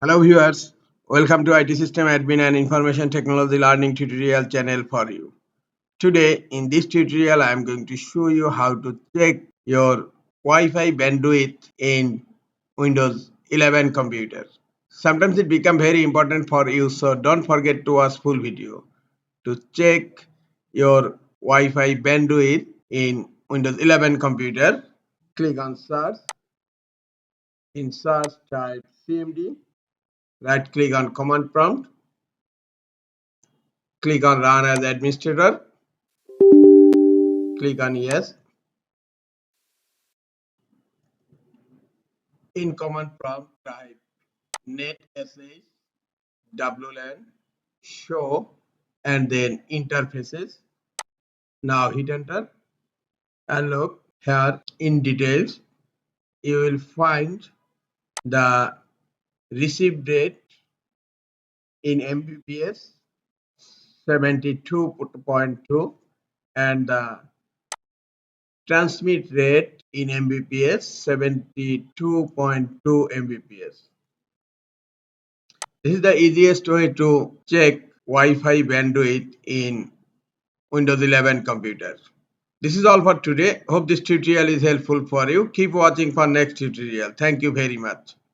Hello viewers, welcome to IT System Admin and Information Technology Learning tutorial channel for you. Today in this tutorial I am going to show you how to check your Wi-Fi bandwidth in Windows 11 computer. Sometimes it becomes very important for you, so don't forget to watch full video. To check your Wi-Fi bandwidth in Windows 11 computer, click on search. In search type CMD. Right click on command prompt, click on run as administrator, click on yes. In command prompt type netsh wlan show and then interfaces. Now hit enter and look here in details you will find the receive rate in Mbps 72.2 and the transmit rate in Mbps 72.2 Mbps. This is the easiest way to check Wi-Fi bandwidth in Windows 11 computer. This is all for today. Hope this tutorial is helpful for you. Keep watching for next tutorial. Thank you very much.